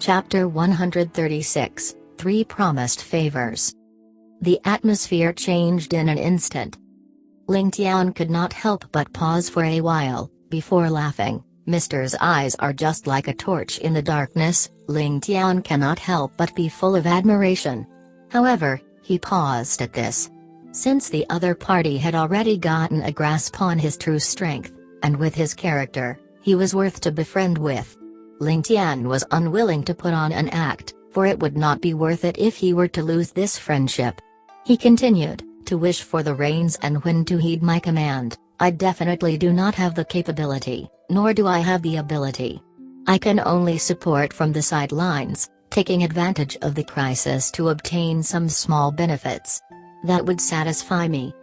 Chapter 136, 3 Promised Favors. The atmosphere changed in an instant. Ling Tian could not help but pause for a while, before laughing. Mister's eyes are just like a torch in the darkness. Ling Tian cannot help but be full of admiration. However, he paused at this. Since the other party had already gotten a grasp on his true strength, and with his character, he was worth to befriend with. Ling Tian was unwilling to put on an act, for it would not be worth it if he were to lose this friendship. He continued, to wish for the reins and when to heed my command. I definitely do not have the capability, nor do I have the ability. I can only support from the sidelines, taking advantage of the crisis to obtain some small benefits. That would satisfy me.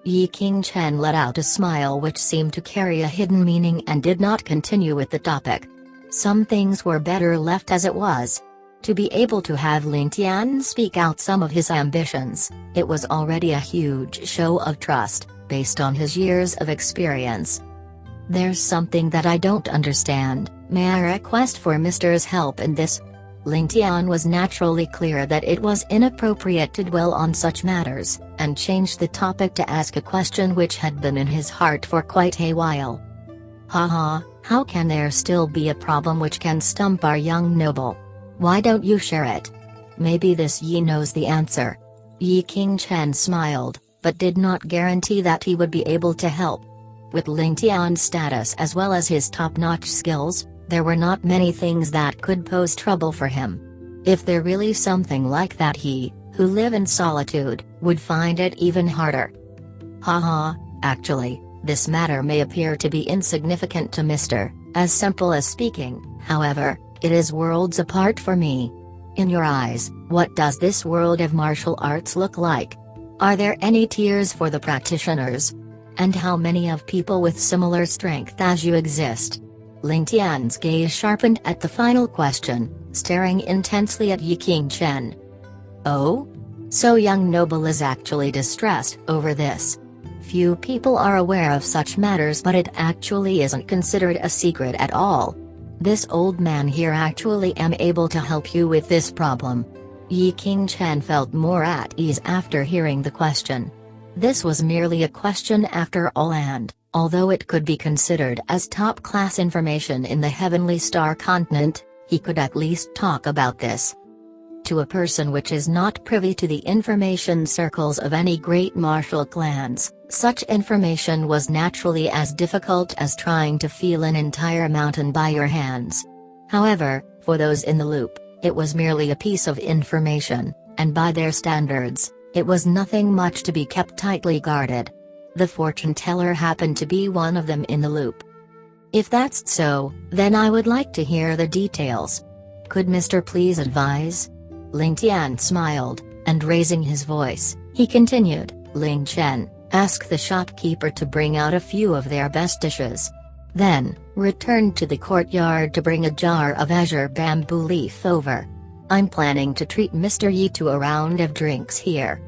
Yi Qingchen let out a smile which seemed to carry a hidden meaning and did not continue with the topic. Some things were better left as it was. To be able to have Ling Tian speak out some of his ambitions, it was already a huge show of trust, based on his years of experience. There's something that I don't understand. May I request for Mister's help in this? Ling Tian was naturally clear that it was inappropriate to dwell on such matters, and changed the topic to ask a question which had been in his heart for quite a while. Haha, how can there still be a problem which can stump our young noble? Why don't you share it? Maybe this Yi knows the answer. Yi Qingchen smiled, but did not guarantee that he would be able to help. With Ling Tian's status as well as his top-notch skills, there were not many things that could pose trouble for him. If there really something like that, he, who live in solitude, would find it even harder. Haha, actually, this matter may appear to be insignificant to Mr., as simple as speaking, however, it is worlds apart for me. In your eyes, what does this world of martial arts look like? Are there any tiers for the practitioners? And how many of people with similar strength as you exist? Ling Tian's gaze sharpened at the final question, staring intensely at Yi Qingchen. Oh? So young noble is actually distressed over this. Few people are aware of such matters, but it actually isn't considered a secret at all. This old man here actually am able to help you with this problem. Yi Qingchen felt more at ease after hearing the question. This was merely a question after all, and, although it could be considered as top-class information in the Heavenly Star continent, he could at least talk about this. To a person which is not privy to the information circles of any great martial clans, such information was naturally as difficult as trying to feel an entire mountain by your hands. However, for those in the loop, it was merely a piece of information, and by their standards, it was nothing much to be kept tightly guarded. The fortune teller happened to be one of them in the loop. If that's so, then I would like to hear the details. Could Mr. please advise? Ling Tian smiled, and raising his voice, he continued, Ling Chen, ask the shopkeeper to bring out a few of their best dishes. Then, return to the courtyard to bring a jar of azure bamboo leaf over. I'm planning to treat Mr. Yi to a round of drinks here.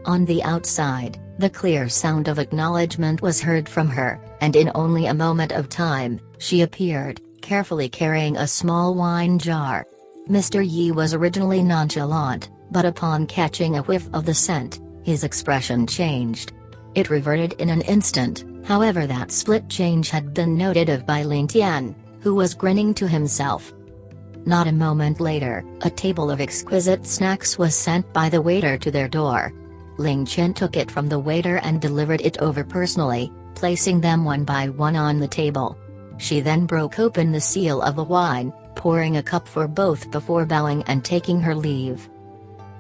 On the outside, the clear sound of acknowledgement was heard from her, and in only a moment of time, she appeared, carefully carrying a small wine jar. Mr. Yi was originally nonchalant, but upon catching a whiff of the scent, his expression changed. It reverted in an instant, however that split change had been noted of by Ling Tian, who was grinning to himself. Not a moment later, a table of exquisite snacks was sent by the waiter to their door. Ling Chen took it from the waiter and delivered it over personally, placing them one by one on the table. She then broke open the seal of the wine, pouring a cup for both before bowing and taking her leave.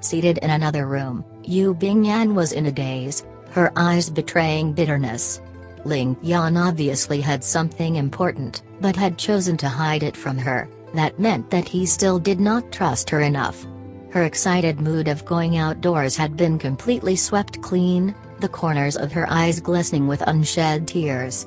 Seated in another room, Yu Bingyan was in a daze, her eyes betraying bitterness. Ling Yan obviously had something important, but had chosen to hide it from her. That meant that he still did not trust her enough. Her excited mood of going outdoors had been completely swept clean, the corners of her eyes glistening with unshed tears.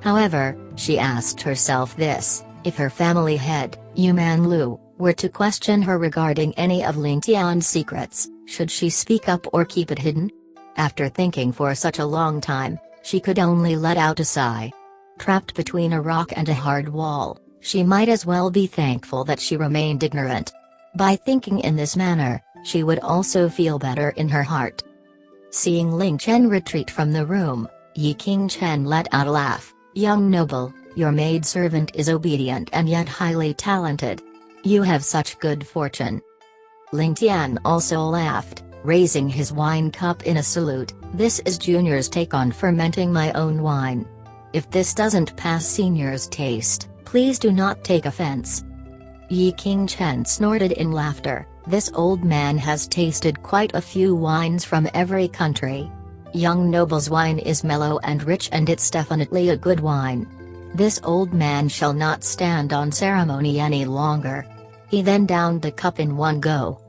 However, she asked herself this: if her family head, Yuman Lu, were to question her regarding any of Ling Tian's secrets, should she speak up or keep it hidden? After thinking for such a long time, she could only let out a sigh. Trapped between a rock and a hard wall, she might as well be thankful that she remained ignorant. By thinking in this manner, she would also feel better in her heart. Seeing Ling Tian retreat from the room, Yi Qingchen let out a laugh. "Young noble, your maidservant is obedient and yet highly talented. You have such good fortune." Ling Tian also laughed, raising his wine cup in a salute. "This is Junior's take on fermenting my own wine. If this doesn't pass Senior's taste, please do not take offense." Yi Qingchen snorted in laughter. "This old man has tasted quite a few wines from every country. Young noble's wine is mellow and rich, and it's definitely a good wine. This old man shall not stand on ceremony any longer." He then downed the cup in one go.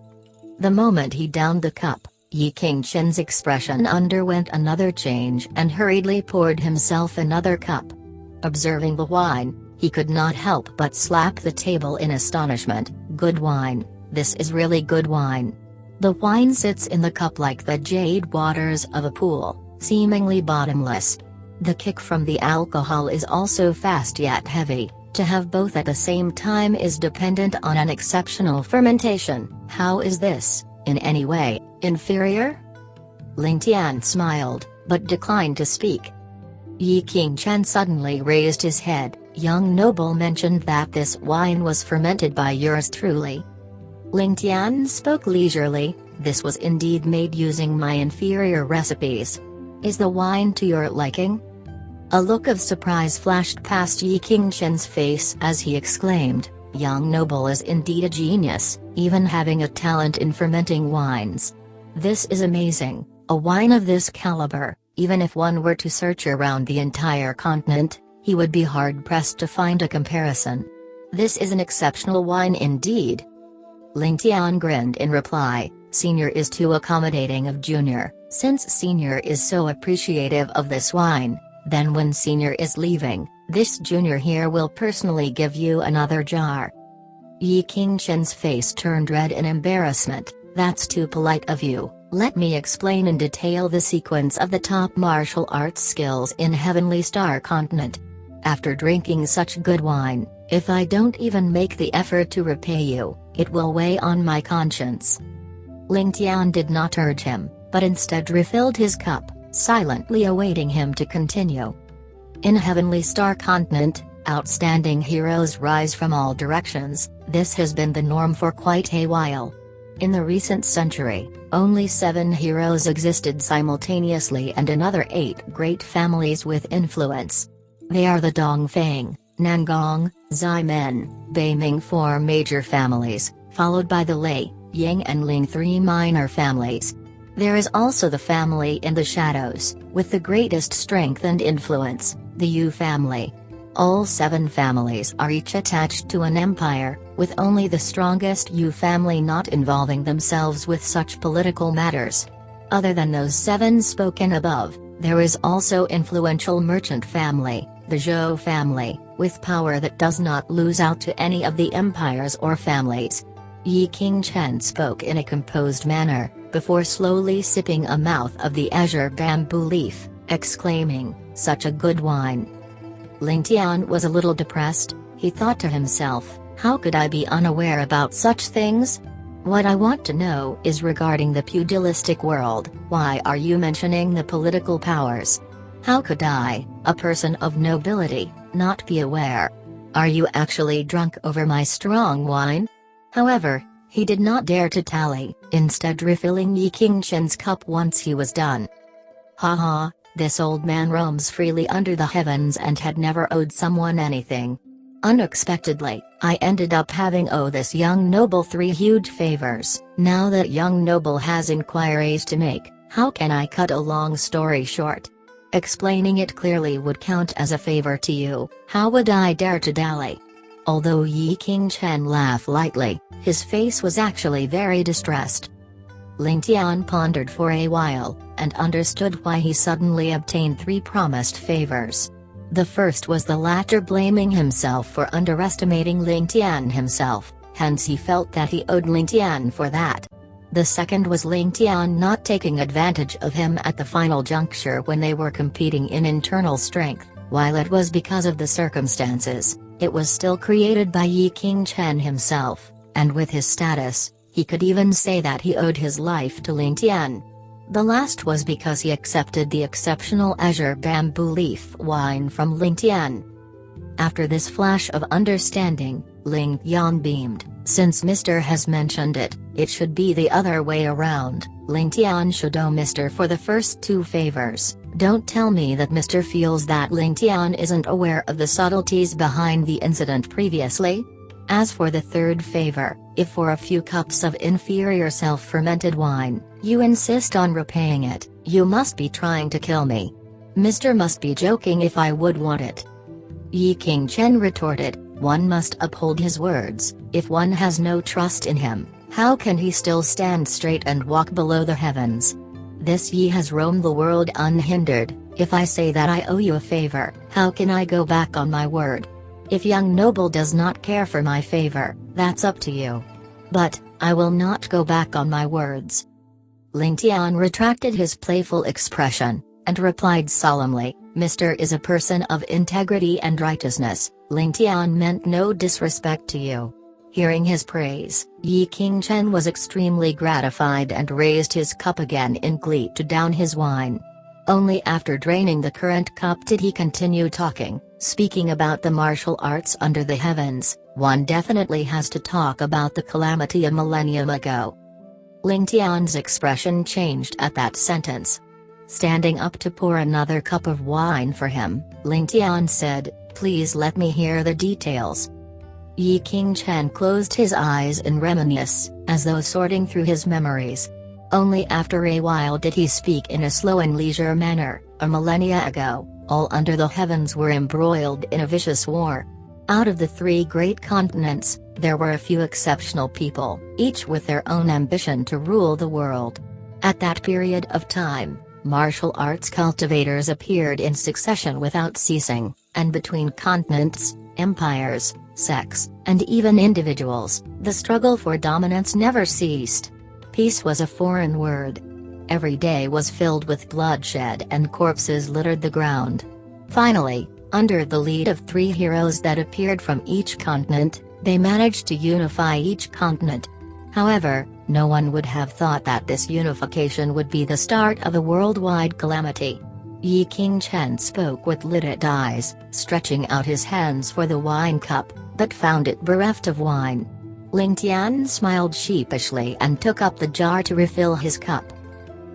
The moment he downed the cup, Yi Qingchen's expression underwent another change and hurriedly poured himself another cup. Observing the wine, he could not help but slap the table in astonishment. "Good wine, this is really good wine." The wine sits in the cup like the jade waters of a pool, seemingly bottomless. The kick from the alcohol is also fast yet heavy. To have both at the same time is dependent on an exceptional fermentation. How is this, in any way, inferior? Ling Tian smiled, but declined to speak. Yi Qingchen suddenly raised his head. "Young noble mentioned that this wine was fermented by yours truly." Ling Tian spoke leisurely. "This was indeed made using my inferior recipes. Is the wine to your liking?" A look of surprise flashed past Yi Qingchen's face as he exclaimed, "Young noble is indeed a genius, even having a talent in fermenting wines. This is amazing. A wine of this caliber, even if one were to search around the entire continent, he would be hard-pressed to find a comparison. This is an exceptional wine indeed." Ling Tian grinned in reply. "Senior is too accommodating of Junior. Since Senior is so appreciative of this wine, then when Senior is leaving, this Junior here will personally give you another jar." Yi Qingchen's face turned red in embarrassment. "That's too polite of you. Let me explain in detail the sequence of the top martial arts skills in Heavenly Star Continent. After drinking such good wine, if I don't even make the effort to repay you, it will weigh on my conscience." Ling Tian did not urge him, but instead refilled his cup, silently awaiting him to continue. In Heavenly Star Continent, outstanding heroes rise from all directions. This has been the norm for quite a while. In the recent century, only 7 heroes existed simultaneously and another 8 great families with influence. They are the Dongfang, Nangong, Ximen, Beiming 4 major families, followed by the Lei, Ying and Ling 3 minor families. There is also the family in the shadows, with the greatest strength and influence, the Yu family. All 7 families are each attached to an empire, with only the strongest Yu family not involving themselves with such political matters. Other than those 7 spoken above, there is also influential merchant family, the Zhou family, with power that does not lose out to any of the empires or families. Yi Qingchen spoke in a composed manner, before slowly sipping a mouth of the azure bamboo leaf, exclaiming, "Such a good wine." Ling Tian was a little depressed. He thought to himself, "How could I be unaware about such things? What I want to know is regarding the pugilistic world. Why are you mentioning the political powers? How could I, a person of nobility, not be aware? Are you actually drunk over my strong wine?" However, he did not dare to tally, instead refilling Yi Qingchen's cup once he was done. "Ha ha, this old man roams freely under the heavens and had never owed someone anything. Unexpectedly, I ended up having owed this young noble 3 huge favors. Now that young noble has inquiries to make, how can I cut a long story short? Explaining it clearly would count as a favor to you. How would I dare to dally?" Although Yi Qingchen laughed lightly, his face was actually very distressed. Ling Tian pondered for a while, and understood why he suddenly obtained 3 promised favors. The first was the latter blaming himself for underestimating Ling Tian himself, hence he felt that he owed Ling Tian for that. The second was Ling Tian not taking advantage of him at the final juncture when they were competing in internal strength, while it was because of the circumstances. It was still created by Yi Qingchen himself, and with his status, he could even say that he owed his life to Ling Tian. The last was because he accepted the exceptional azure bamboo leaf wine from Ling Tian. After this flash of understanding, Ling Tian beamed. Since Mr. has mentioned it, it should be the other way around. Ling Tian should owe Mr. for the first 2 favors. Don't tell me that Mr. feels that Ling Tian isn't aware of the subtleties behind the incident previously? As for the 3rd favor, if for a few cups of inferior self-fermented wine, you insist on repaying it, you must be trying to kill me. Mr. must be joking if I would want it. Yi Qingchen retorted, one must uphold his words. If one has no trust in him, how can he still stand straight and walk below the heavens? This Yi has roamed the world unhindered. If I say that I owe you a favor, how can I go back on my word? If young noble does not care for my favor, that's up to you. But, I will not go back on my words. Ling Tian retracted his playful expression, and replied solemnly, Mr. is a person of integrity and righteousness. Ling Tian meant no disrespect to you. Hearing his praise, Yi Qingchen was extremely gratified and raised his cup again in glee to down his wine. Only after draining the current cup did he continue talking, speaking about the martial arts under the heavens. One definitely has to talk about the calamity a millennium ago. Ling Tian's expression changed at that sentence. Standing up to pour another cup of wine for him, Ling Tian said, please let me hear the details. Yi Qingchen closed his eyes in reminiscence, as though sorting through his memories. Only after a while did he speak in a slow and leisure manner. A millennia ago, all under the heavens were embroiled in a vicious war. Out of the 3 great continents, there were a few exceptional people, each with their own ambition to rule the world. At that period of time, martial arts cultivators appeared in succession without ceasing, and between continents, empires, sects, and even individuals, the struggle for dominance never ceased. Peace was a foreign word. Every day was filled with bloodshed and corpses littered the ground. Finally, under the lead of 3 heroes that appeared from each continent, they managed to unify each continent. However, no one would have thought that this unification would be the start of a worldwide calamity. Yi Qingchen spoke with lidded eyes, stretching out his hands for the wine cup, but found it bereft of wine. Ling Tian smiled sheepishly and took up the jar to refill his cup.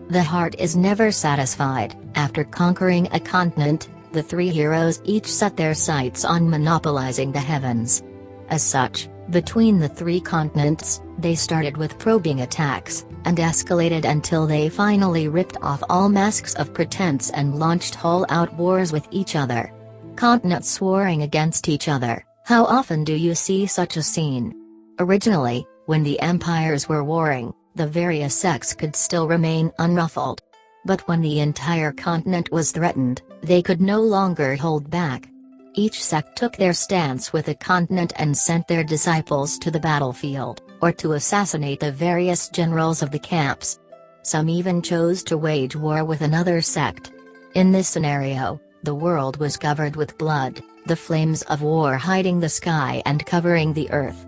The heart is never satisfied. After conquering a continent, the 3 heroes each set their sights on monopolizing the heavens. As such, between the 3 continents, they started with probing attacks, and escalated until they finally ripped off all masks of pretense and launched all-out wars with each other. Continents warring against each other. How often do you see such a scene? Originally, when the empires were warring, the various sects could still remain unruffled. But when the entire continent was threatened, they could no longer hold back. Each sect took their stance with a continent and sent their disciples to the battlefield, or to assassinate the various generals of the camps. Some even chose to wage war with another sect. In this scenario, the world was covered with blood, the flames of war hiding the sky and covering the earth.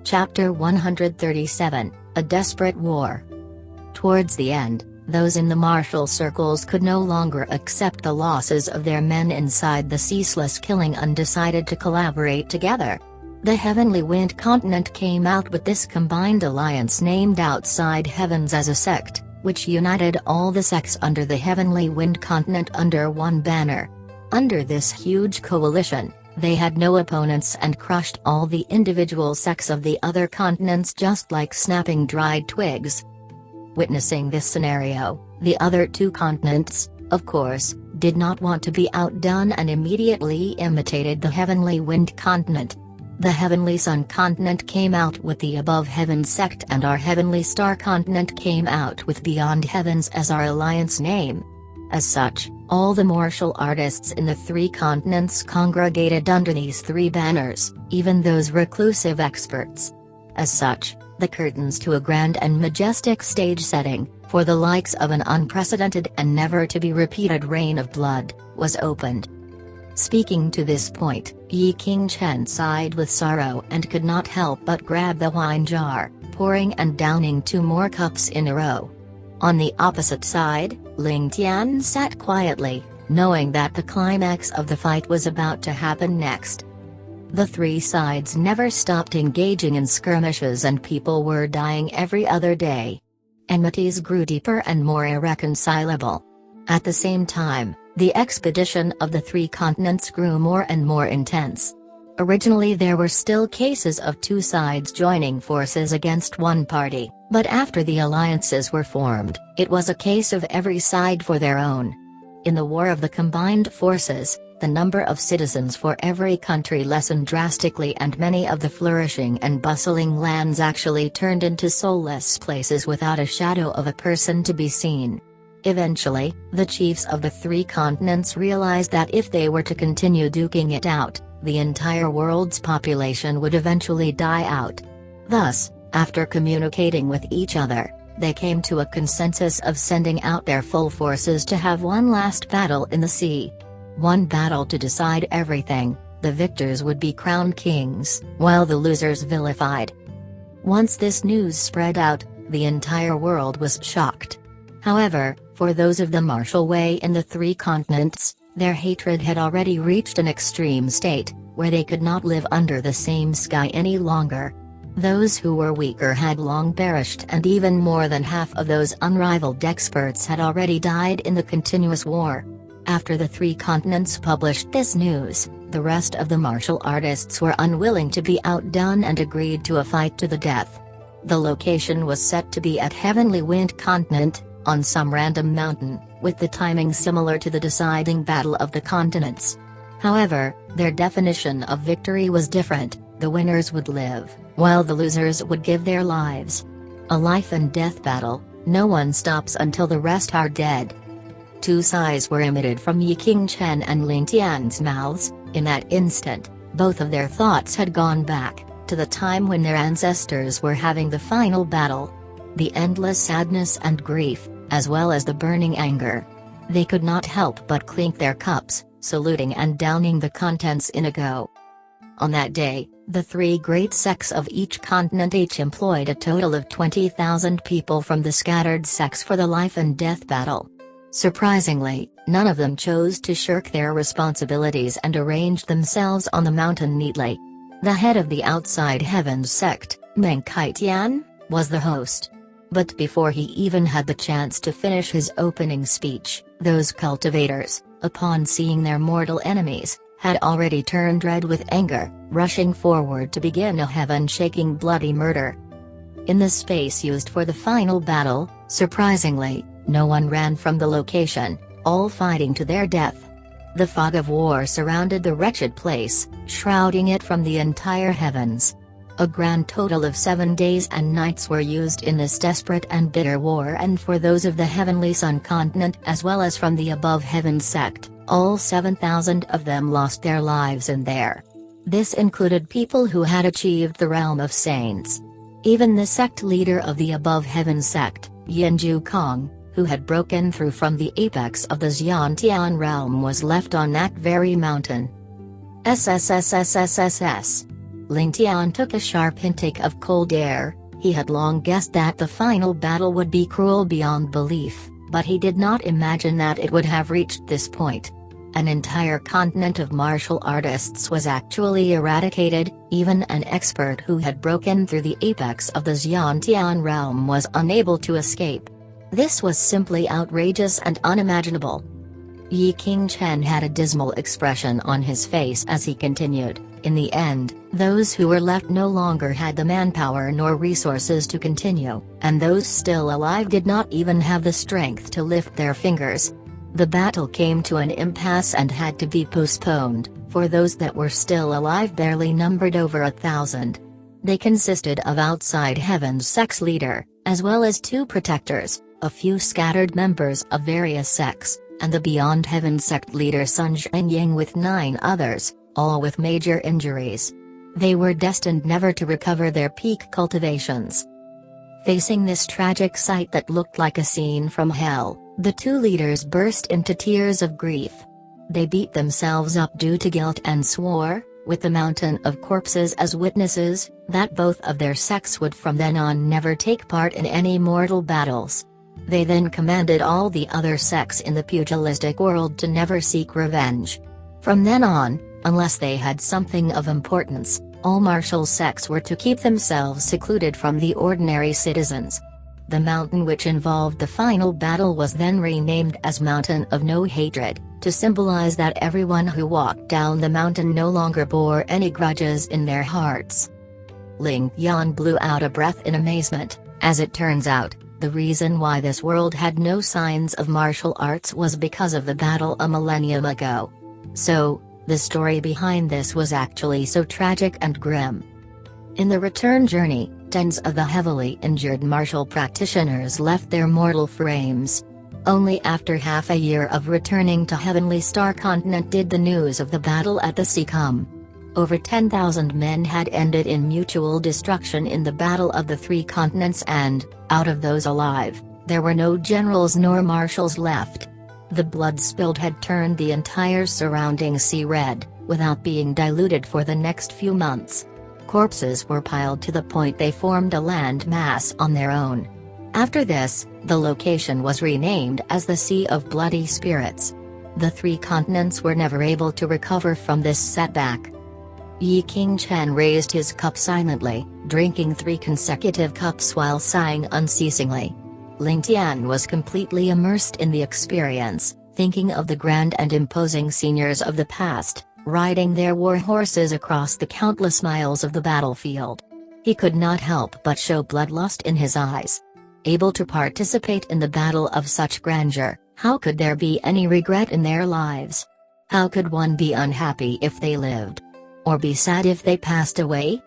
Chapter 137, A Desperate War. Towards the end, those in the martial circles could no longer accept the losses of their men inside the ceaseless killing and decided to collaborate together. The Heavenly Wind Continent came out with this combined alliance named Outside Heavens as a sect, which united all the sects under the Heavenly Wind Continent under one banner. Under this huge coalition, they had no opponents and crushed all the individual sects of the other continents just like snapping dried twigs. Witnessing this scenario, the other 2 continents, of course, did not want to be outdone and immediately imitated the Heavenly Wind Continent. The Heavenly Sun Continent came out with the Above Heavens sect, and our Heavenly Star Continent came out with Beyond Heavens as our alliance name. As such, all the martial artists in the 3 continents congregated under these 3 banners, even those reclusive experts. As such, the curtains to a grand and majestic stage setting, for the likes of an unprecedented and never-to-be-repeated reign of blood, was opened. Speaking to this point, THxChemSci sighed with sorrow and could not help but grab the wine jar, pouring and downing 2 more cups in a row. On the opposite side, Ling Tian sat quietly, knowing that the climax of the fight was about to happen next. The 3 sides never stopped engaging in skirmishes and people were dying every other day. Enmities grew deeper and more irreconcilable. At the same time, the expedition of the 3 continents grew more and more intense. Originally there were still cases of 2 sides joining forces against one party, but after the alliances were formed, it was a case of every side for their own. In the war of the combined forces, the number of citizens for every country lessened drastically and many of the flourishing and bustling lands actually turned into soulless places without a shadow of a person to be seen. Eventually, the chiefs of the 3 continents realized that if they were to continue duking it out, the entire world's population would eventually die out. Thus, after communicating with each other, they came to a consensus of sending out their full forces to have one last battle in the sea. One battle to decide everything. The victors would be crowned kings, while the losers vilified. Once this news spread out, the entire world was shocked. However, for those of the martial way in the 3 continents, their hatred had already reached an extreme state, where they could not live under the same sky any longer. Those who were weaker had long perished and even more than half of those unrivaled experts had already died in the continuous war. After the 3 continents published this news, the rest of the martial artists were unwilling to be outdone and agreed to a fight to the death. The location was set to be at Heavenly Wind Continent, on some random mountain, with the timing similar to the deciding battle of the continents. However, their definition of victory was different. The winners would live, while the losers would give their lives. A life and death battle, no one stops until the rest are dead. 2 sighs were emitted from THxChemSci and Ling Tian's mouths. In that instant, both of their thoughts had gone back to the time when their ancestors were having the final battle. The endless sadness and grief, as well as the burning anger. They could not help but clink their cups, saluting and downing the contents in a go. On that day, the 3 great sects of each continent each employed a total of 20,000 people from the scattered sects for the life and death battle. Surprisingly, none of them chose to shirk their responsibilities and arranged themselves on the mountain neatly. The head of the Outside Heavens sect, Ling Tian, was the host. But before he even had the chance to finish his opening speech, those cultivators, upon seeing their mortal enemies, had already turned red with anger, rushing forward to begin a heaven-shaking bloody murder. In the space used for the final battle, surprisingly, no one ran from the location, all fighting to their death. The fog of war surrounded the wretched place, shrouding it from the entire heavens. A grand total of 7 days and nights were used in this desperate and bitter war, and for those of the Heavenly Sun continent as well as from the Above Heaven sect, all 7,000 of them lost their lives in there. This included people who had achieved the realm of saints. Even the sect leader of the Above Heaven sect, Yanju Kong, who had broken through from the apex of the Xiantian realm, was left on that very mountain. SSSSSSS. Ling Tian took a sharp intake of cold air. He had long guessed that the final battle would be cruel beyond belief, but he did not imagine that it would have reached this point. An entire continent of martial artists was actually eradicated. Even an expert who had broken through the apex of the Xiantian realm was unable to escape. This was simply outrageous and unimaginable. THxChemSci had a dismal expression on his face as he continued. In the end, those who were left no longer had the manpower nor resources to continue, and those still alive did not even have the strength to lift their fingers. The battle came to an impasse and had to be postponed, for those that were still alive barely numbered over 1,000. They consisted of Outside Heaven's sect's leader, as well as 2 protectors, a few scattered members of various sects, and the Beyond Heaven sect leader Sun Zhengying with 9 others, all with major injuries. They were destined never to recover their peak cultivations. Facing this tragic sight that looked like a scene from hell, the 2 leaders burst into tears of grief. They beat themselves up due to guilt and swore, with the mountain of corpses as witnesses, that both of their sects would from then on never take part in any mortal battles. They then commanded all the other sects in the pugilistic world to never seek revenge. From then on, unless they had something of importance, all martial sects were to keep themselves secluded from the ordinary citizens. The mountain which involved the final battle was then renamed as Mountain of No Hatred, to symbolize that everyone who walked down the mountain no longer bore any grudges in their hearts. Ling Tian blew out a breath in amazement. As it turns out, the reason why this world had no signs of martial arts was because of the battle a millennium ago. So, the story behind this was actually so tragic and grim. In the return journey, tens of the heavily injured martial practitioners left their mortal frames. Only after half a year of returning to Heavenly Star Continent did the news of the battle at the sea come. Over 10,000 men had ended in mutual destruction in the Battle of the Three Continents and, out of those alive, there were no generals nor marshals left. The blood spilled had turned the entire surrounding sea red, without being diluted for the next few months. Corpses were piled to the point they formed a land mass on their own. After this, the location was renamed as the Sea of Bloody Spirits. The three continents were never able to recover from this setback. Yi Qingchen raised his cup silently, drinking 3 consecutive cups while sighing unceasingly. Ling Tian was completely immersed in the experience, thinking of the grand and imposing seniors of the past, riding their war horses across the countless miles of the battlefield. He could not help but show bloodlust in his eyes. Able to participate in the battle of such grandeur, how could there be any regret in their lives? How could one be unhappy if they lived? Or be sad if they passed away?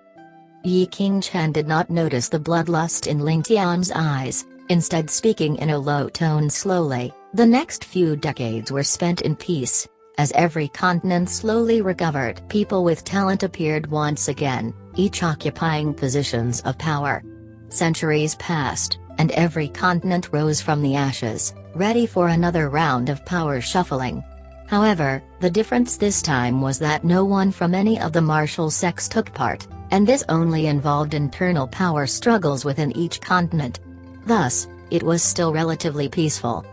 Yi Qingchen did not notice the bloodlust in Ling Tian's eyes, instead speaking in a low tone slowly. The next few decades were spent in peace. As every continent slowly recovered, people with talent appeared once again, each occupying positions of power. Centuries passed, and every continent rose from the ashes, ready for another round of power shuffling. However, the difference this time was that no one from any of the martial sects took part, and this only involved internal power struggles within each continent. Thus, it was still relatively peaceful.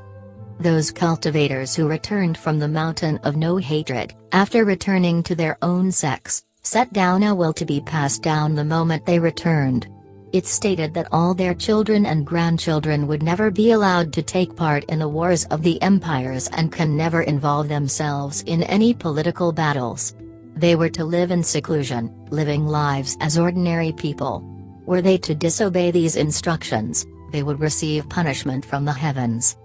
Those cultivators who returned from the Mountain of No Hatred, after returning to their own sects, set down a will to be passed down the moment they returned. It stated that all their children and grandchildren would never be allowed to take part in the wars of the empires and can never involve themselves in any political battles. They were to live in seclusion, living lives as ordinary people. Were they to disobey these instructions, they would receive punishment from the heavens.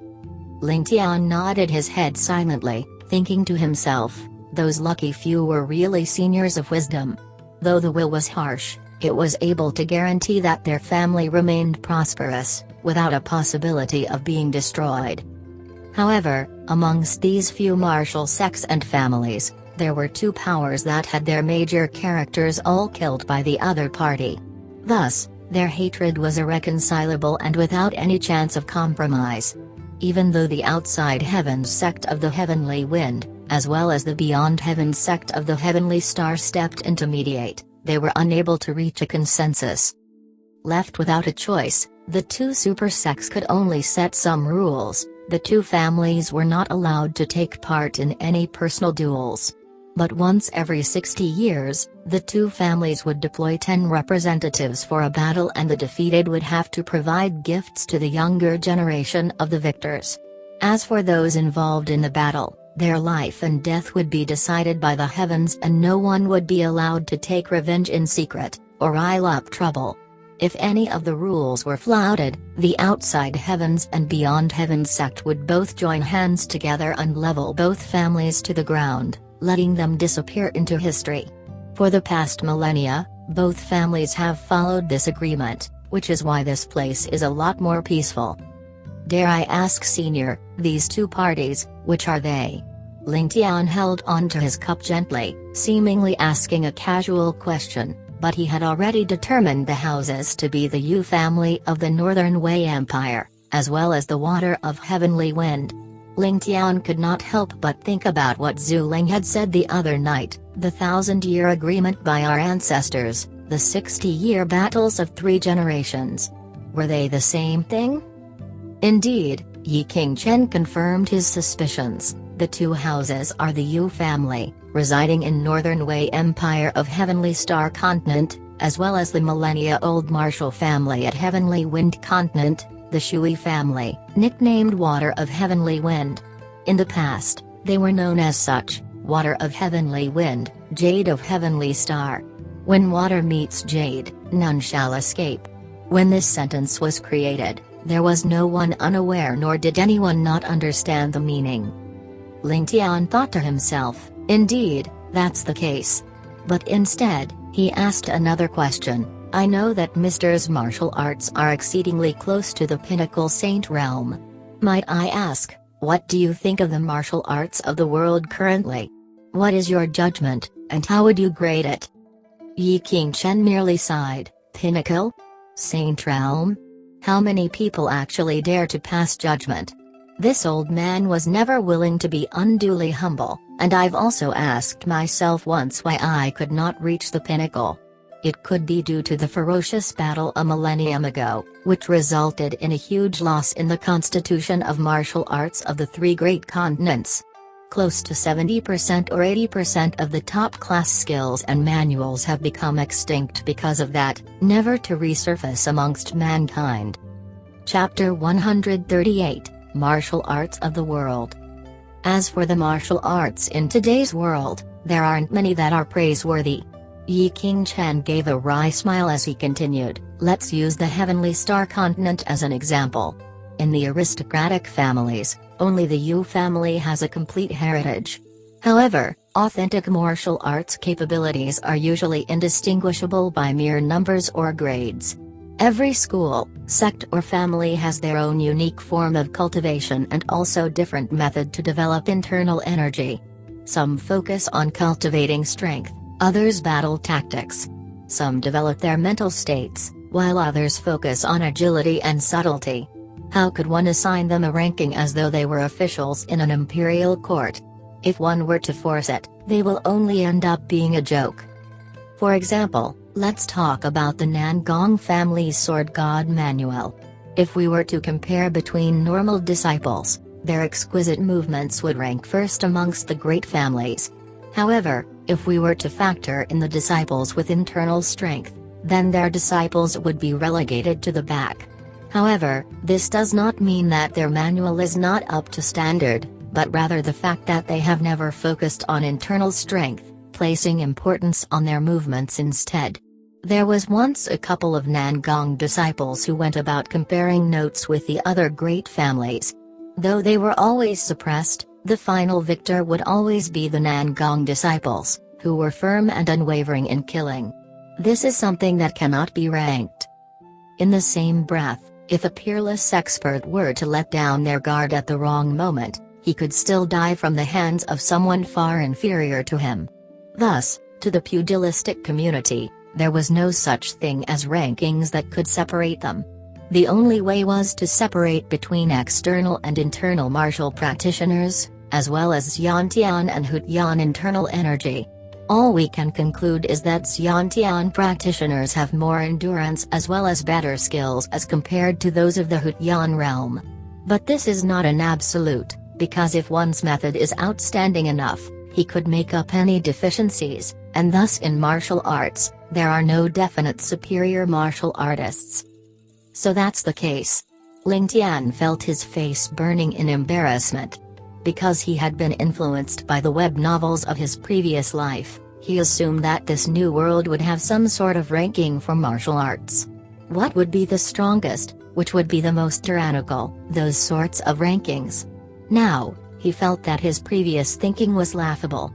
Ling Tian nodded his head silently, thinking to himself, those lucky few were really seniors of wisdom. Though the will was harsh, it was able to guarantee that their family remained prosperous, without a possibility of being destroyed. However, amongst these few martial sects and families, there were 2 powers that had their major characters all killed by the other party. Thus, their hatred was irreconcilable and without any chance of compromise. Even though the outside heavens sect of the Heavenly Wind, as well as the beyond heavens sect of the Heavenly Star stepped in to mediate, they were unable to reach a consensus. Left without a choice, the 2 super sects could only set some rules. The 2 families were not allowed to take part in any personal duels. But once every 60 years, the 2 families would deploy 10 representatives for a battle and the defeated would have to provide gifts to the younger generation of the victors. As for those involved in the battle, their life and death would be decided by the heavens and no one would be allowed to take revenge in secret, or rile up trouble. If any of the rules were flouted, the outside heavens and beyond heavens sect would both join hands together and level both families to the ground, letting them disappear into history. For the past millennia, both families have followed this agreement, which is why this place is a lot more peaceful. Dare I ask, Senior, these 2 parties, which are they? Ling Tian held on to his cup gently, seemingly asking a casual question, but he had already determined the houses to be the Yu family of the Northern Wei Empire, as well as the Water of Heavenly Wind. Ling Tian could not help but think about what Zhu Ling had said the other night, the 1,000-year agreement by our ancestors, the 60-year battles of 3 generations. Were they the same thing? Indeed, Yi Qingchen confirmed his suspicions. The 2 houses are the Yu family, residing in Northern Wei Empire of Heavenly Star Continent, as well as the millennia-old Martial family at Heavenly Wind Continent, the Shui family, nicknamed Water of Heavenly Wind. In the past, they were known as such, Water of Heavenly Wind, Jade of Heavenly Star. When water meets jade, none shall escape. When this sentence was created, there was no one unaware nor did anyone not understand the meaning. Ling Tian thought to himself, indeed, that's the case. But instead, he asked another question. I know that Mr.'s martial arts are exceedingly close to the pinnacle saint realm. Might I ask, what do you think of the martial arts of the world currently? What is your judgment, and how would you grade it? Yi Qingchen merely sighed. Pinnacle? Saint realm? How many people actually dare to pass judgment? This old man was never willing to be unduly humble, and I've also asked myself once why I could not reach the pinnacle. It could be due to the ferocious battle a millennium ago, which resulted in a huge loss in the constitution of martial arts of the 3 great continents. Close to 70% or 80% of the top-class skills and manuals have become extinct because of that, never to resurface amongst mankind. Chapter 138, Martial Arts of the World. As for the martial arts in today's world, there aren't many that are praiseworthy. Yi Qingchen gave a wry smile as he continued, let's use the Heavenly Star Continent as an example. In the aristocratic families, only the Yu family has a complete heritage. However, authentic martial arts capabilities are usually indistinguishable by mere numbers or grades. Every school, sect or family has their own unique form of cultivation and also different method to develop internal energy. Some focus on cultivating strength, others battle tactics. Some develop their mental states, while others focus on agility and subtlety. How could one assign them a ranking as though they were officials in an imperial court? If one were to force it, they will only end up being a joke. For example, let's talk about the Nangong family's sword god manual. If we were to compare between normal disciples, their exquisite movements would rank first amongst the great families. However, if we were to factor in the disciples with internal strength, then their disciples would be relegated to the back. However, this does not mean that their manual is not up to standard, but rather the fact that they have never focused on internal strength, placing importance on their movements instead. There was once a couple of Nangong disciples who went about comparing notes with the other great families. Though they were always suppressed, the final victor would always be the Nangong disciples, who were firm and unwavering in killing. This is something that cannot be ranked. In the same breath, if a peerless expert were to let down their guard at the wrong moment, he could still die from the hands of someone far inferior to him. Thus, to the pugilistic community, there was no such thing as rankings that could separate them. The only way was to separate between external and internal martial practitioners, as well as Xiantian and Hutian internal energy. All we can conclude is that Xiantian practitioners have more endurance as well as better skills as compared to those of the Hutian realm. But this is not an absolute, because if one's method is outstanding enough, he could make up any deficiencies, and thus in martial arts, there are no definite superior martial artists. So that's the case. Ling Tian felt his face burning in embarrassment. Because he had been influenced by the web novels of his previous life, he assumed that this new world would have some sort of ranking for martial arts. What would be the strongest, which would be the most tyrannical, those sorts of rankings. Now, he felt that his previous thinking was laughable.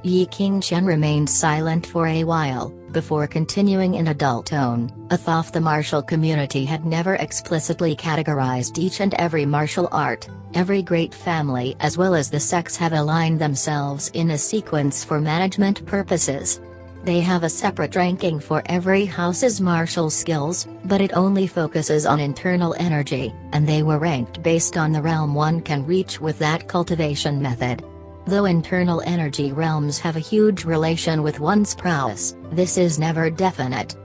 Yi Qingchen remained silent for a while, before continuing in a dull tone, although the martial community had never explicitly categorized each and every martial art, every great family as well as the sects have aligned themselves in a sequence for management purposes. They have a separate ranking for every house's martial skills, but it only focuses on internal energy, and they were ranked based on the realm one can reach with that cultivation method. Though internal energy realms have a huge relation with one's prowess, this is never definite.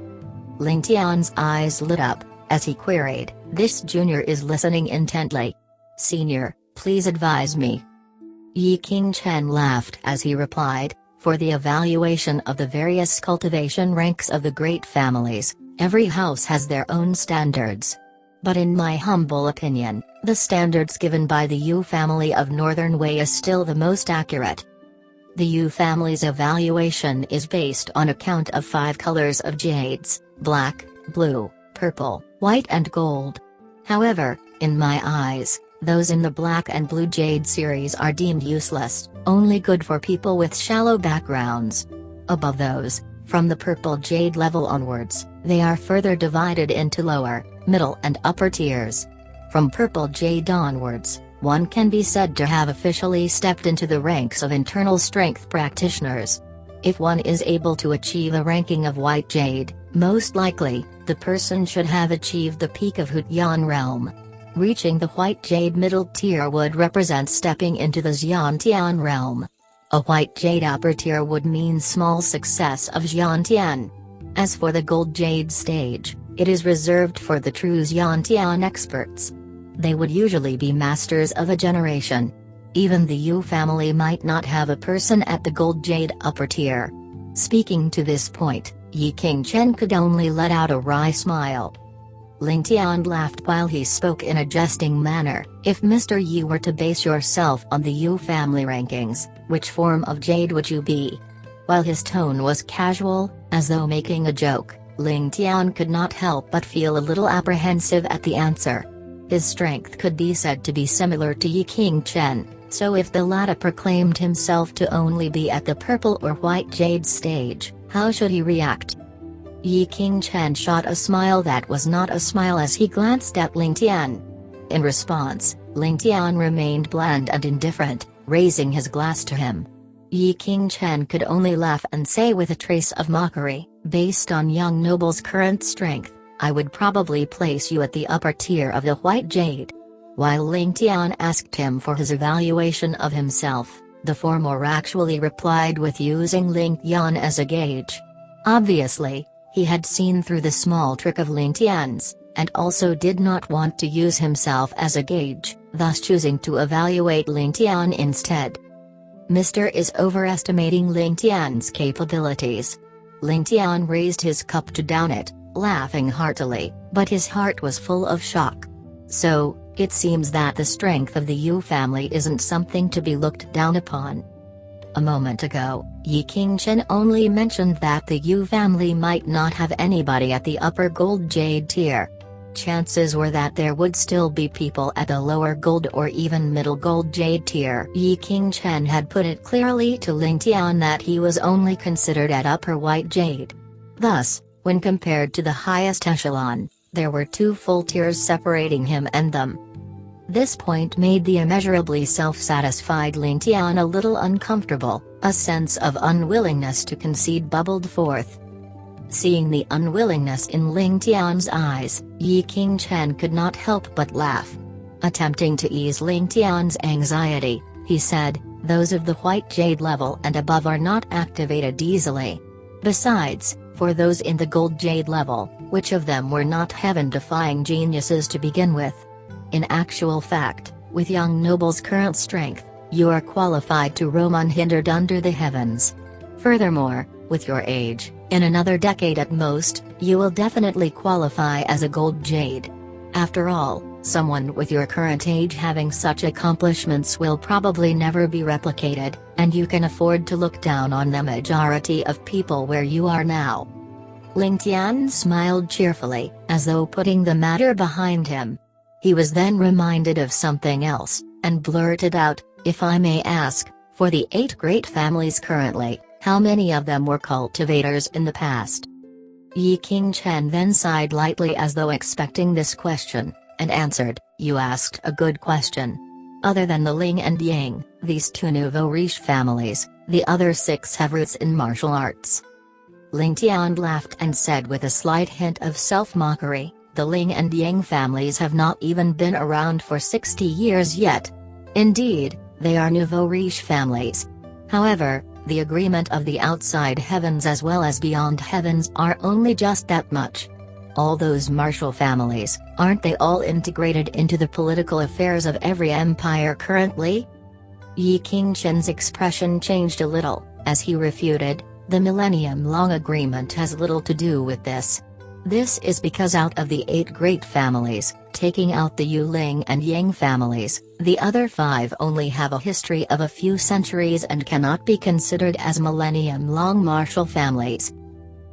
Ling Tian's eyes lit up, as he queried, "This junior is listening intently. Senior, please advise me." Yi Qingchen laughed as he replied, "For the evaluation of the various cultivation ranks of the great families, every house has their own standards. But in my humble opinion, the standards given by the Yu family of Northern Wei is still the most accurate. The Yu family's evaluation is based on a count of 5 colors of jades: black, blue, purple, white and gold. However, in my eyes, those in the black and blue jade series are deemed useless, only good for people with shallow backgrounds. Above those, from the purple jade level onwards, they are further divided into lower, middle and upper tiers. From purple jade onwards, one can be said to have officially stepped into the ranks of internal strength practitioners. If one is able to achieve a ranking of white jade, most likely, the person should have achieved the peak of Huitian realm. Reaching the white jade middle tier would represent stepping into the Xiantian realm. A white jade upper tier would mean small success of Xiantian. As for the gold jade stage, it is reserved for the true Xiantian experts. They would usually be masters of a generation. Even the Yu family might not have a person at the gold jade upper tier." Speaking to this point, Yi Qingchen could only let out a wry smile. Ling Tian laughed while he spoke in a jesting manner, "If Mr. Yi were to base yourself on the Yu family rankings, which form of jade would you be?" While his tone was casual, as though making a joke, Ling Tian could not help but feel a little apprehensive at the answer. His strength could be said to be similar to Yi Qingchen, so if the latter proclaimed himself to only be at the purple or white jade stage, how should he react? Yi Qingchen shot a smile that was not a smile as he glanced at Ling Tian. In response, Ling Tian remained bland and indifferent, raising his glass to him. Yi Qingchen could only laugh and say with a trace of mockery, "Based on young noble's current strength, I would probably place you at the upper tier of the white jade." While Ling Tian asked him for his evaluation of himself, the former actually replied with using Ling Tian as a gauge. Obviously, he had seen through the small trick of Ling Tian's, and also did not want to use himself as a gauge, thus choosing to evaluate Ling Tian instead. "Mr. is overestimating Ling Tian's capabilities." Ling Tian raised his cup to down it, laughing heartily, but his heart was full of shock. "So, it seems that the strength of the Yu family isn't something to be looked down upon." A moment ago, Yi Qingchen only mentioned that the Yu family might not have anybody at the upper gold jade tier. Chances were that there would still be people at the lower gold or even middle gold jade tier. Yi Qingchen had put it clearly to Ling Tian that he was only considered at upper white jade. Thus, when compared to the highest echelon, there were 2 full tiers separating him and them. This point made the immeasurably self-satisfied Ling Tian a little uncomfortable, a sense of unwillingness to concede bubbled forth. Seeing the unwillingness in Ling Tian's eyes, Yi Qingchen could not help but laugh. Attempting to ease Ling Tian's anxiety, he said, "Those of the white jade level and above are not activated easily. Besides, for those in the gold jade level, which of them were not heaven-defying geniuses to begin with? In actual fact, with young noble's current strength, you are qualified to roam unhindered under the heavens. Furthermore, with your age, in another decade at most, you will definitely qualify as a gold jade. After all, someone with your current age having such accomplishments will probably never be replicated, and you can afford to look down on the majority of people where you are now." Ling Tian smiled cheerfully, as though putting the matter behind him. He was then reminded of something else, and blurted out, "If I may ask, for the 8 great families currently, how many of them were cultivators in the past?" Yi Qingchen then sighed lightly as though expecting this question, and answered, "You asked a good question. Other than the Ling and Yang, these 2 nouveau riche families, the other 6 have roots in martial arts." Ling Tian laughed and said with a slight hint of self-mockery, "The Ling and Yang families have not even been around for 60 years yet. Indeed, they are nouveau riche families. However, the agreement of the outside heavens as well as beyond heavens are only just that much. All those martial families, aren't they all integrated into the political affairs of every empire currently?" Yi Qingqian's expression changed a little, as he refuted, "The millennium-long agreement has little to do with this. This is because out of the 8 great families, taking out the Yu Ling and Yang families, the other 5 only have a history of a few centuries and cannot be considered as millennium-long martial families.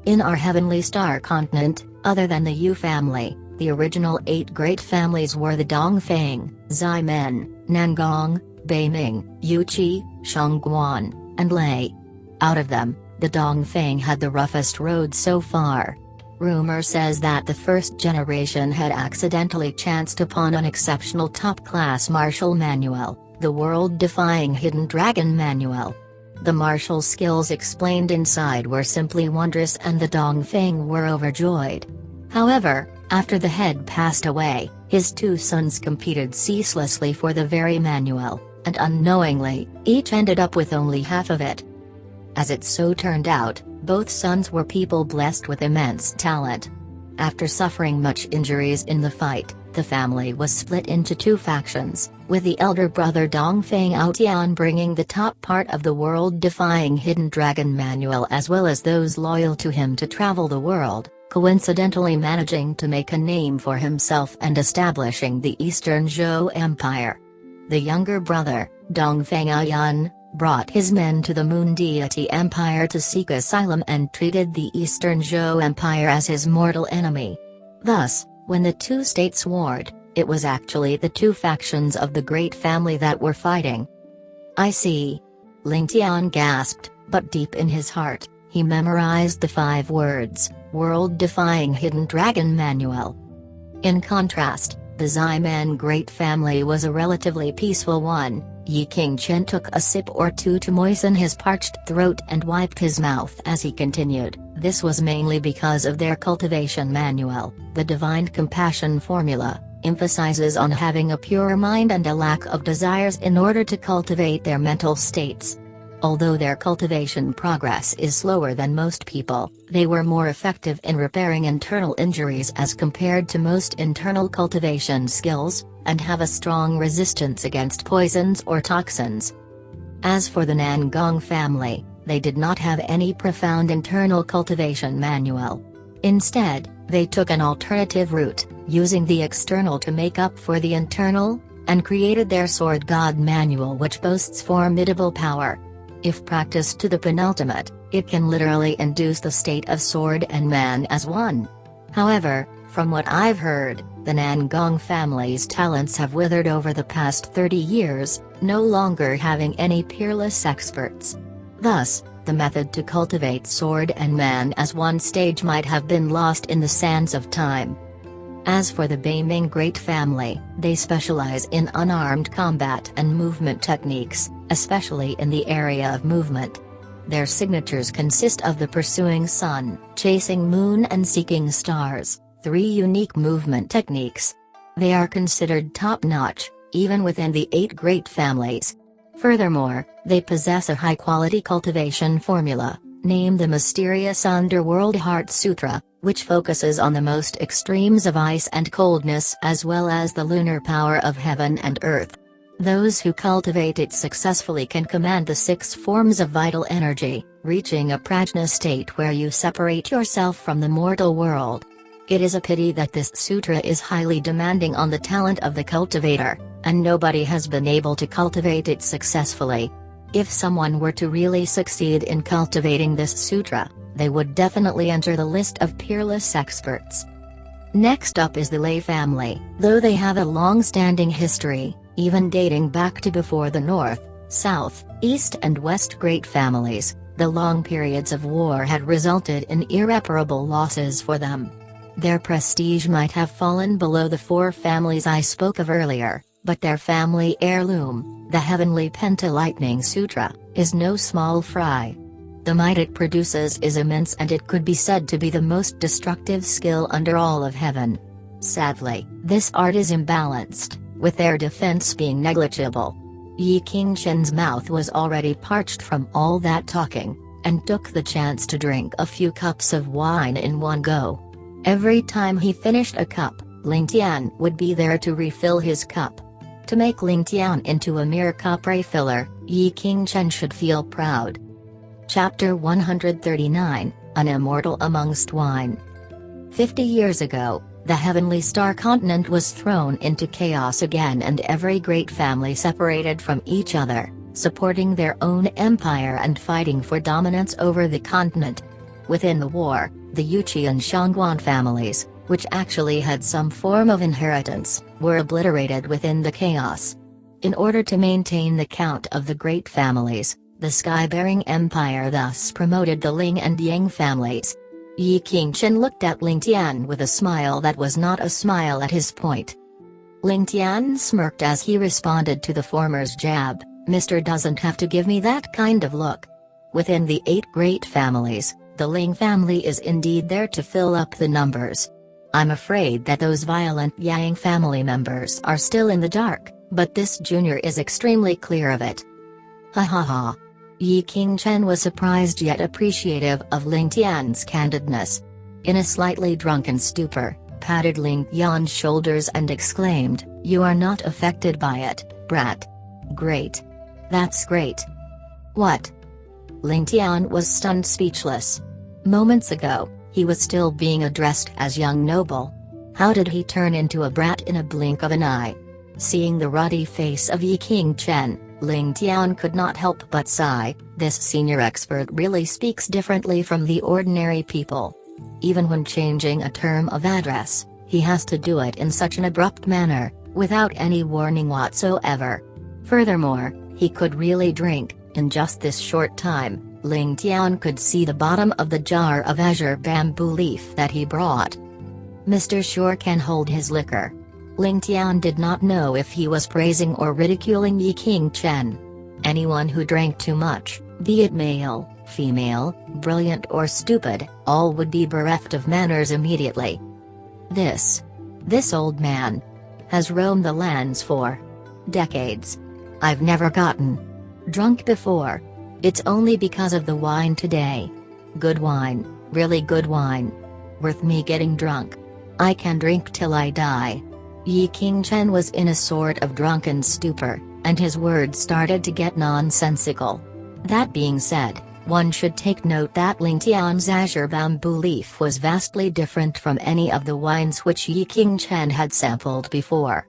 In our heavenly star continent, other than the Yu family, the original 8 great families were the Dongfang, Ximen, Nangong, Beiming, Yuqi, Shangguan, and Lei. Out of them, the Dongfang had the roughest road so far. Rumor says that the first generation had accidentally chanced upon an exceptional top-class martial manual, the world-defying Hidden Dragon Manual. The martial skills explained inside were simply wondrous and the Dongfang were overjoyed. However, after the head passed away, his 2 sons competed ceaselessly for the very manual, and unknowingly, each ended up with only half of it. As it so turned out, both sons were people blessed with immense talent. After suffering much injuries in the fight, the family was split into 2 factions, with the elder brother Dongfang Aotian bringing the top part of the world-defying Hidden Dragon Manual as well as those loyal to him to travel the world, coincidentally managing to make a name for himself and establishing the Eastern Zhou Empire. The younger brother, Dongfang Ayan, brought his men to the Moon Deity Empire to seek asylum and treated the Eastern Zhou Empire as his mortal enemy. Thus, when the 2 states warred, it was actually the 2 factions of the great family that were fighting. "I see." Ling Tian gasped, but deep in his heart, he memorized the 5 words, "World-defying Hidden Dragon Manual." In contrast, the Ximen great family was a relatively peaceful one. Yi Qingqian took a sip or 2 to moisten his parched throat and wiped his mouth as he continued, "This was mainly because of their cultivation manual, the divine compassion formula, emphasizes on having a pure mind and a lack of desires in order to cultivate their mental states. Although their cultivation progress is slower than most people, they were more effective in repairing internal injuries as compared to most internal cultivation skills, and have a strong resistance against poisons or toxins. As for the Nangong family, they did not have any profound internal cultivation manual. Instead, they took an alternative route, using the external to make up for the internal, and created their Sword God manual which boasts formidable power. If practiced to the penultimate, it can literally induce the state of sword and man as one. However, from what I've heard, the Nangong family's talents have withered over the past 30 years, no longer having any peerless experts. Thus, the method to cultivate sword and man as one stage might have been lost in the sands of time. As for the Beiming great family, they specialize in unarmed combat and movement techniques, especially in the area of movement. Their signatures consist of the pursuing sun, chasing moon and seeking stars, 3 unique movement techniques. They are considered top-notch, even within the 8 great families. Furthermore, they possess a high-quality cultivation formula, named the mysterious Underworld Heart Sutra, which focuses on the most extremes of ice and coldness as well as the lunar power of heaven and earth. Those who cultivate it successfully can command the 6 forms of vital energy, reaching a prajna state where you separate yourself from the mortal world. It is a pity that this sutra is highly demanding on the talent of the cultivator, and nobody has been able to cultivate it successfully. If someone were to really succeed in cultivating this sutra, they would definitely enter the list of peerless experts. Next up is the Lei family. Though they have a long-standing history, even dating back to before the North, South, East and West great families, the long periods of war had resulted in irreparable losses for them. Their prestige might have fallen below the 4 families I spoke of earlier, but their family heirloom, the Heavenly Penta Lightning Sutra, is no small fry. The might it produces is immense, and it could be said to be the most destructive skill under all of heaven. Sadly, this art is imbalanced, with their defense being negligible. Yi Qingquan's mouth was already parched from all that talking, and took the chance to drink a few cups of wine in one go. Every time he finished a cup, Ling Tian would be there to refill his cup. To make Ling Tian into a mere cup refiller, Yi Qingquan should feel proud. Chapter 139, An Immortal Amongst Wine. 50 years ago, the heavenly star continent was thrown into chaos again, and every great family separated from each other, supporting their own empire and fighting for dominance over the continent. Within the war, the Yuqi and Shangguan families, which actually had some form of inheritance, were obliterated within the chaos. In order to maintain the count of the great families, the sky-bearing empire thus promoted the Ling and Yang families. Yi Qingquan looked at Ling Tian with a smile that was not a smile at his point. Ling Tian smirked as he responded to the former's jab, "Mister doesn't have to give me that kind of look." Within the 8 great families, the Ling family is indeed there to fill up the numbers. I'm afraid that those violent Yang family members are still in the dark, but this junior is extremely clear of it. Ha ha ha. Yi Qingquan was surprised yet appreciative of Ling Tian's candidness. In a slightly drunken stupor, patted Ling Tian's shoulders and exclaimed, "You are not affected by it, brat. Great. That's great." What? Ling Tian was stunned speechless. Moments ago, he was still being addressed as young noble. How did he turn into a brat in a blink of an eye? Seeing the ruddy face of Yi Qingquan, Ling Tian could not help but sigh. This senior expert really speaks differently from the ordinary people. Even when changing a term of address, he has to do it in such an abrupt manner, without any warning whatsoever. Furthermore, he could really drink. In just this short time, Ling Tian could see the bottom of the jar of azure bamboo leaf that he brought. Mr. sure can hold his liquor. Ling Tian did not know if he was praising or ridiculing Yi Qingquan. Anyone who drank too much, be it male, female, brilliant or stupid, all would be bereft of manners immediately. This old man has roamed the lands for decades. I've never gotten drunk before. It's only because of the wine today. Good wine, really good wine. Worth me getting drunk. I can drink till I die. Yi Qingquan was in a sort of drunken stupor, and his words started to get nonsensical. That being said, one should take note that Ling Tian's azure bamboo leaf was vastly different from any of the wines which Yi Qingquan had sampled before.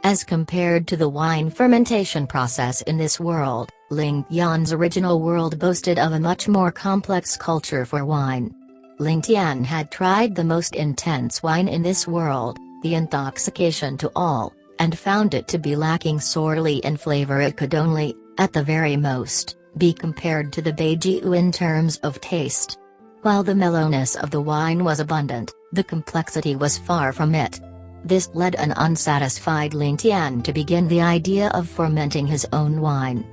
As compared to the wine fermentation process in this world, Ling Tian's original world boasted of a much more complex culture for wine. Ling Tian had tried the most intense wine in this world, the intoxication to all, and found it to be lacking sorely in flavor. It could only, at the very most, be compared to the Beijiu in terms of taste. While the mellowness of the wine was abundant, the complexity was far from it. This led an unsatisfied Ling Tian to begin the idea of fermenting his own wine.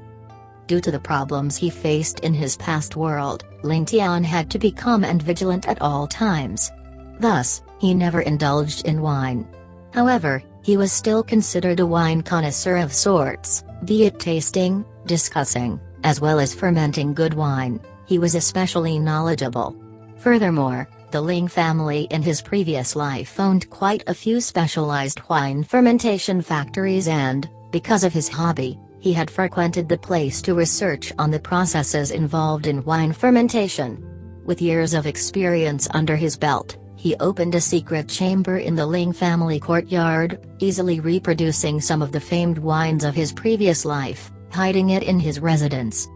Due to the problems he faced in his past world, Ling Tian had to be calm and vigilant at all times. Thus, he never indulged in wine. However, he was still considered a wine connoisseur of sorts, be it tasting, discussing, as well as fermenting good wine. He was especially knowledgeable. Furthermore, the Ling family in his previous life owned quite a few specialized wine fermentation factories, and, because of his hobby, he had frequented the place to research on the processes involved in wine fermentation. With years of experience under his belt, he opened a secret chamber in the Ling family courtyard, easily reproducing some of the famed wines of his previous life, hiding it in his residence.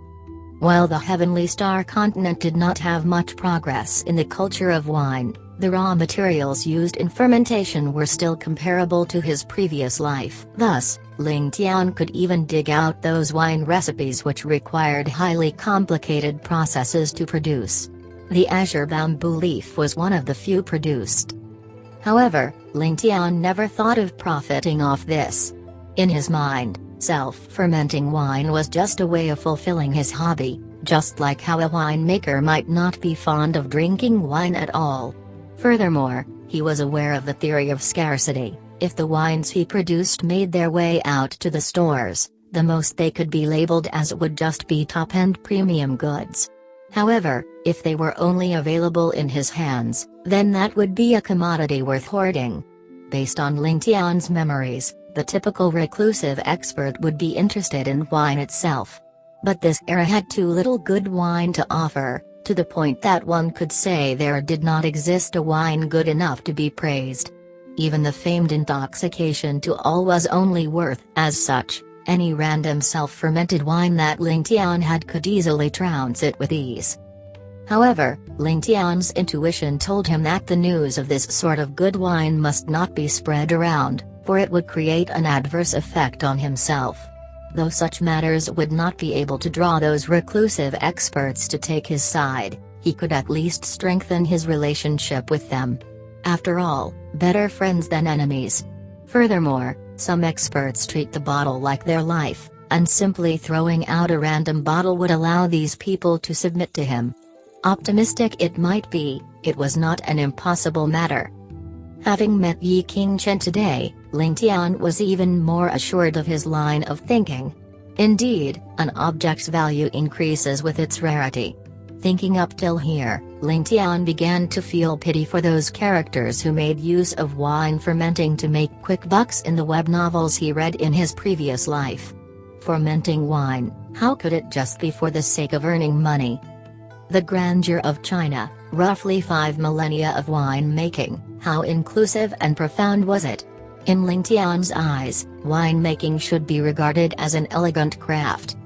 While the Heavenly Star continent did not have much progress in the culture of wine, the raw materials used in fermentation were still comparable to his previous life. Thus, Ling Tian could even dig out those wine recipes which required highly complicated processes to produce. The azure bamboo leaf was one of the few produced. However, Ling Tian never thought of profiting off this. In his mind, self-fermenting wine was just a way of fulfilling his hobby, just like how a winemaker might not be fond of drinking wine at all. Furthermore, he was aware of the theory of scarcity. If the wines he produced made their way out to the stores, the most they could be labeled as would just be top-end premium goods. However, if they were only available in his hands, then that would be a commodity worth hoarding. Based on Ling Tian's memories, the typical reclusive expert would be interested in wine itself. But this era had too little good wine to offer, to the point that one could say there did not exist a wine good enough to be praised. Even the famed intoxication to all was only worth, as such, any random self-fermented wine that Ling Tian had could easily trounce it with ease. However, Ling Tian's intuition told him that the news of this sort of good wine must not be spread around, for it would create an adverse effect on himself. Though such matters would not be able to draw those reclusive experts to take his side, he could at least strengthen his relationship with them. After all, better friends than enemies. Furthermore, some experts treat the bottle like their life, and simply throwing out a random bottle would allow these people to submit to him. Optimistic it might be, it was not an impossible matter. Having met Yi Qingchen today, Ling Tian was even more assured of his line of thinking. Indeed, an object's value increases with its rarity. Thinking up till here, Ling Tian began to feel pity for those characters who made use of wine fermenting to make quick bucks in the web novels he read in his previous life. Fermenting wine, how could it just be for the sake of earning money? The grandeur of China, roughly 5 millennia of wine-making, how inclusive and profound was it? In Ling Tian's eyes, winemaking should be regarded as an elegant craft.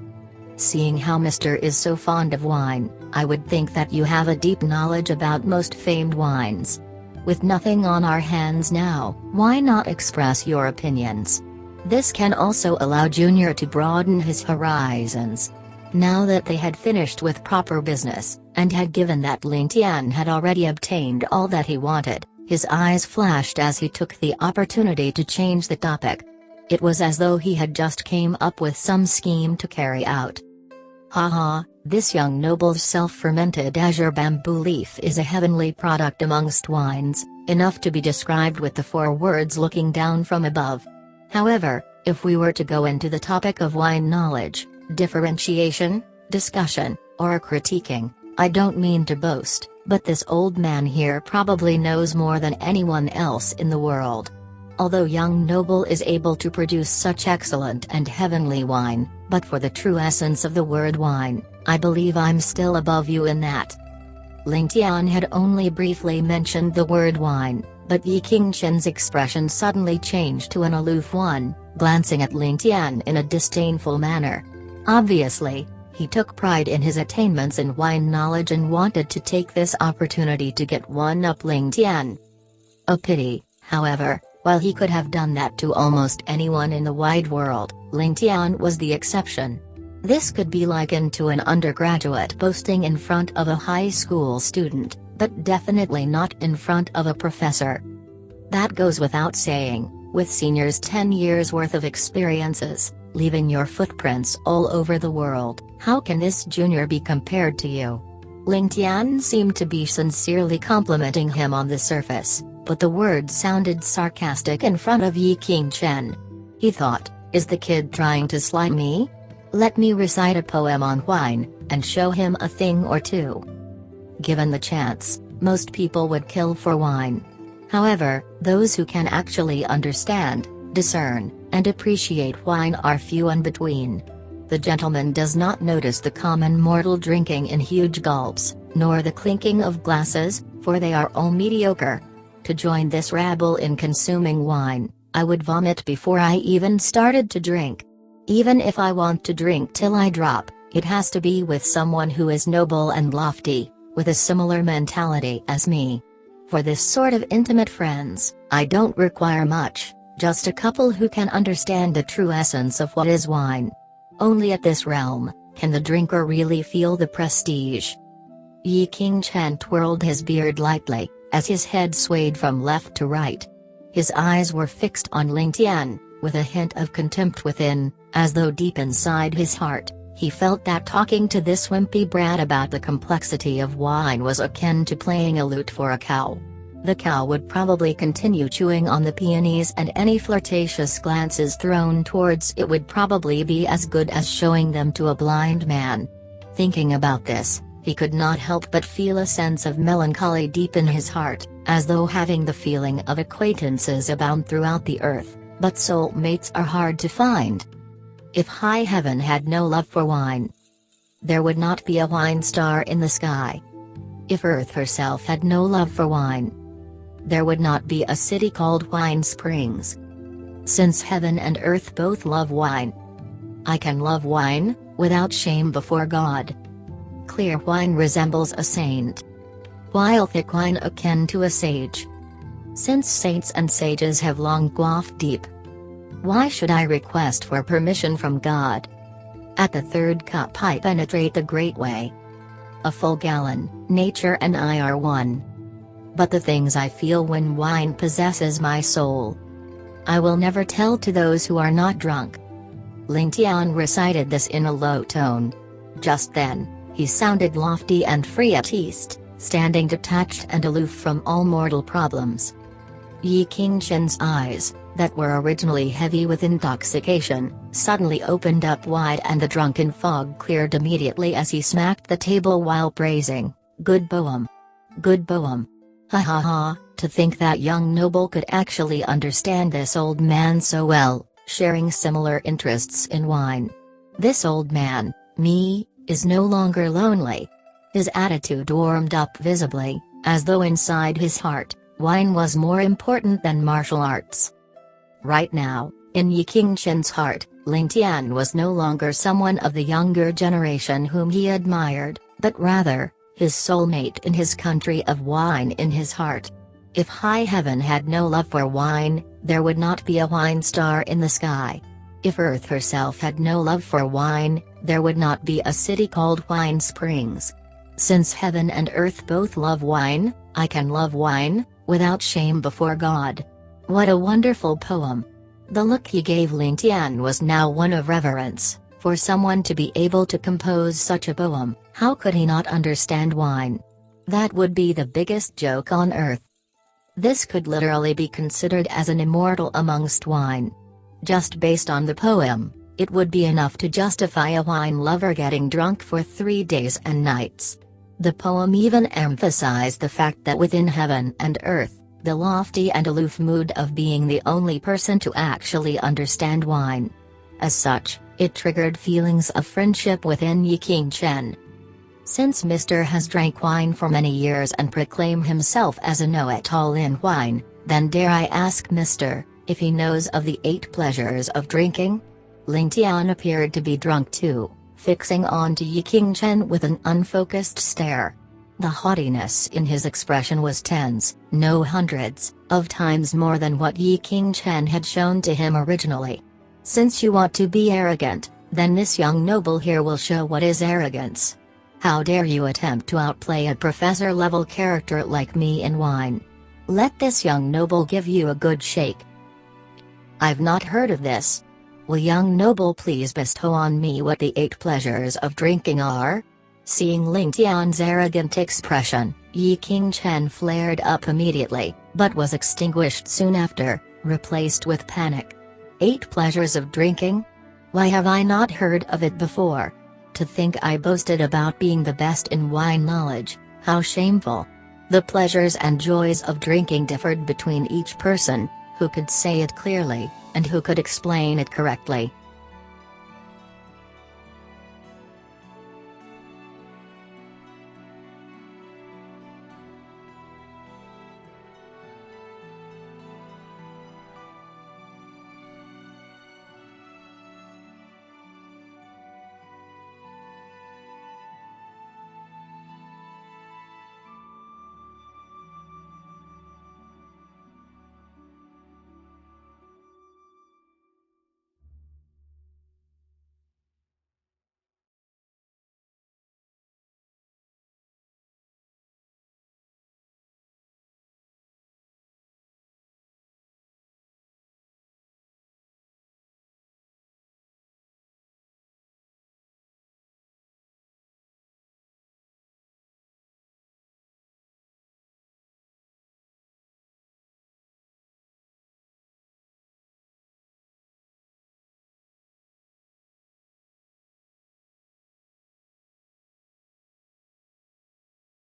Seeing how Mr. is so fond of wine, I would think that you have a deep knowledge about most famed wines. With nothing on our hands now, why not express your opinions? This can also allow Junior to broaden his horizons. Now that they had finished with proper business, and had given that Ling Tian had already obtained all that he wanted, his eyes flashed as he took the opportunity to change the topic. It was as though he had just came up with some scheme to carry out. Haha, this young noble's self-fermented azure bamboo leaf is a heavenly product amongst wines, enough to be described with the 4 words looking down from above. However, if we were to go into the topic of wine knowledge, differentiation, discussion, or critiquing, I don't mean to boast, but this old man here probably knows more than anyone else in the world. Although young noble is able to produce such excellent and heavenly wine, but for the true essence of the word wine, I believe I'm still above you in that. Ling Tian had only briefly mentioned the word wine, but Yi Qingchen's expression suddenly changed to an aloof one, glancing at Ling Tian in a disdainful manner. Obviously, he took pride in his attainments in wine knowledge and wanted to take this opportunity to get one up Ling Tian. A pity, however, while he could have done that to almost anyone in the wide world, Ling Tian was the exception. This could be likened to an undergraduate boasting in front of a high school student, but definitely not in front of a professor. That goes without saying, with seniors' 10 years' worth of experiences, leaving your footprints all over the world, how can this junior be compared to you? Ling Tian seemed to be sincerely complimenting him on the surface, but the words sounded sarcastic in front of Yi Qingchen. He thought, is the kid trying to slight me? Let me recite a poem on wine, and show him a thing or two. Given the chance, most people would kill for wine. However, those who can actually understand, discern, and appreciate wine are few and between. The gentleman does not notice the common mortal drinking in huge gulps, nor the clinking of glasses, for they are all mediocre. To join this rabble in consuming wine, I would vomit before I even started to drink. Even if I want to drink till I drop, it has to be with someone who is noble and lofty, with a similar mentality as me. For this sort of intimate friends, I don't require much, just a couple who can understand the true essence of what is wine. Only at this realm, can the drinker really feel the prestige. Yi Qingchen twirled his beard lightly, as his head swayed from left to right. His eyes were fixed on Ling Tian, with a hint of contempt within, as though deep inside his heart, He felt that talking to this wimpy brat about the complexity of wine was akin to playing a lute for a cow. The cow would probably continue chewing on the peonies, and any flirtatious glances thrown towards it would probably be as good as showing them to a blind man. Thinking about this, he could not help but feel a sense of melancholy deep in his heart, as though having the feeling of acquaintances abound throughout the earth, but soulmates are hard to find. If high heaven had no love for wine, there would not be a wine star in the sky. If earth herself had no love for wine, there would not be a city called Wine Springs. Since heaven and earth both love wine, I can love wine, without shame before God. Clear wine resembles a saint, while thick wine akin to a sage. Since saints and sages have long quaffed deep, why should I request for permission from God? At the third cup I penetrate the great way. A full gallon, nature and I are one. But the things I feel when wine possesses my soul, I will never tell to those who are not drunk. Ling Tian recited this in a low tone. Just then, he sounded lofty and free at ease, standing detached and aloof from all mortal problems. Qingqian's eyes, that were originally heavy with intoxication, suddenly opened up wide, and the drunken fog cleared immediately as he smacked the table while praising, "Good poem! Good poem! Ha ha ha, to think that young noble could actually understand this old man so well, sharing similar interests in wine. This old man, me, is no longer lonely." His attitude warmed up visibly, as though inside his heart, wine was more important than martial arts. Right now, in Qingqian's heart, Ling Tian was no longer someone of the younger generation whom he admired, but rather, his soulmate in his country of wine in his heart. If high heaven had no love for wine, there would not be a wine star in the sky. If earth herself had no love for wine, there would not be a city called Wine Springs. Since heaven and earth both love wine, I can love wine, without shame before God. What a wonderful poem! The look he gave Ling Tian was now one of reverence. For someone to be able to compose such a poem, how could he not understand wine? That would be the biggest joke on earth. This could literally be considered as an immortal amongst wine. Just based on the poem, it would be enough to justify a wine lover getting drunk for 3 days and nights. The poem even emphasized the fact that within heaven and earth, the lofty and aloof mood of being the only person to actually understand wine. As such, it triggered feelings of friendship within Qingqian. Since Mr. has drank wine for many years and proclaimed himself as a know-it-all in wine, then dare I ask Mr. if he knows of the 8 pleasures of drinking? Ling Tian appeared to be drunk too, fixing on to Qingqian with an unfocused stare. The haughtiness in his expression was tens, no hundreds, of times more than what Qingqian had shown to him originally. Since you want to be arrogant, then this young noble here will show what is arrogance. How dare you attempt to outplay a professor-level character like me in wine? Let this young noble give you a good shake. I've not heard of this. Will young noble please bestow on me what the 8 pleasures of drinking are? Seeing Ling Tian's arrogant expression, Qingqian flared up immediately, but was extinguished soon after, replaced with panic. 8 pleasures of drinking? Why have I not heard of it before? To think I boasted about being the best in wine knowledge, how shameful. The pleasures and joys of drinking differed between each person, who could say it clearly, and who could explain it correctly.